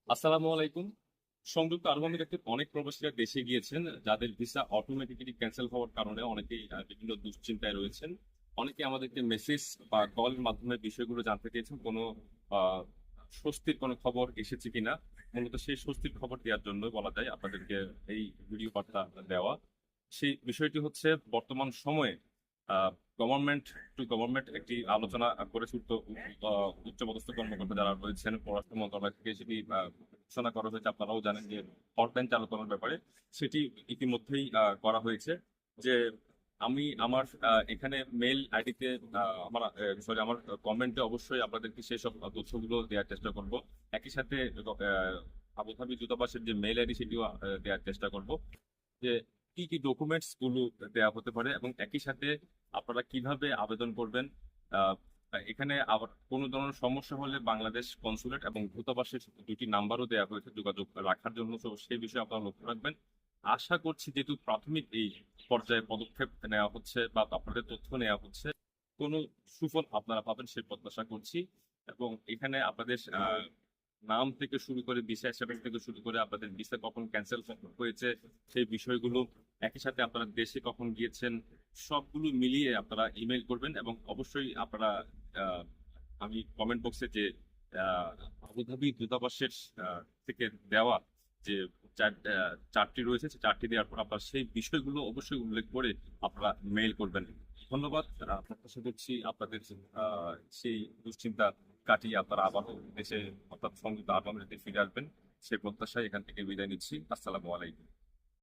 আসসালামু আলাইকুম। সংযুক্ত আরব আমিরাতে অনেক প্রবাসীরা দেশে গিয়েছেন, যাদের ভিসা অটোমেটিক্যালি ক্যান্সেল হওয়ার কারণে অনেকেই বিভিন্ন দুশ্চিন্তায় রয়েছেন। অনেকে আমাদেরকে মেসেজ বা কলের মাধ্যমে বিষয়গুলো জানতে চেয়েছেন, কোনো আহ, স্বস্তির কোনো খবর এসেছে কিনা। মূলত সেই স্বস্তির খবর দেওয়ার জন্য বলা যায় আপনাদেরকে এই ভিডিও বার্তা দেওয়া। সেই বিষয়টি হচ্ছে, বর্তমান সময়ে গভর্নমেন্ট টু গভর্নমেন্ট একটি আলোচনা করেছে উচ্চপদস্থ কর্মকর্তা যারা রয়েছেন পররাষ্ট্র মন্ত্রণালয় থেকে, সেটি ঘোষণা করা হয়েছে। আপনারাও জানেন যে হটলাইন চালু করার ব্যাপারে সেটি ইতিমধ্যেই করা হয়েছে। যে আমি আমার এখানে মেল আইডিতে আমার সরি আমার কমেন্টে অবশ্যই আপনাদেরকে সেই সব তথ্যগুলো দেওয়ার চেষ্টা করব। একই সাথে আবুধাবি দূতাবাসের যে মেল আইডি সেটিও দেওয়ার চেষ্টা করব, যে কি কি ডকুমেন্টস গুলো দেওয়া হতে পারে এবং একই সাথে আপনারা কিভাবে আবেদন করবেন। আহ, এখানে আবার কোনো ধরনের সমস্যা হলে বাংলাদেশ কনসুলেট এবং দূতাবাসের দুটি নাম্বারও দেওয়া হয়েছে যোগাযোগ রাখার জন্য, তো সেই বিষয়ে আপনারা লক্ষ্য রাখবেন। আশা করছি যেহেতু প্রাথমিক এই পর্যায়ে পদক্ষেপ নেওয়া হচ্ছে বা আপনাদের তথ্য নেওয়া হচ্ছে, কোনো সুফল আপনারা পাবেন সেই প্রত্যাশা করছি। এবং এখানে আপনাদের নাম থেকে শুরু করে ভিসা স্ট্যাটাস থেকে শুরু করে আপনাদের ভিসা কখন ক্যান্সেল হয়েছে সেই বিষয়গুলো, একই সাথে আপনারা দেশে কখন গিয়েছেন, সবগুলো মিলিয়ে আপনারা ইমেল করবেন। এবং অবশ্যই আপনারা আহ, আমি কমেন্ট বক্সে যে আহ, আবুধাবি দূতাবাসের থেকে দেওয়া যে চারটি রয়েছে, সেই চারটি দেওয়ার পর আপনারা সেই বিষয়গুলো অবশ্যই উল্লেখ করে আপনারা মেইল করবেন। ধন্যবাদ। প্রত্যাশা করছি আপনাদের সেই দুশ্চিন্তা কাটিয়ে আপনারা আবারও দেশে অর্থাৎ সংযুক্ত আরব আমিরাতে ফিরে আসবেন। সেই প্রত্যাশায় এখান থেকে বিদায় নিচ্ছি। আসসালামু আলাইকুম।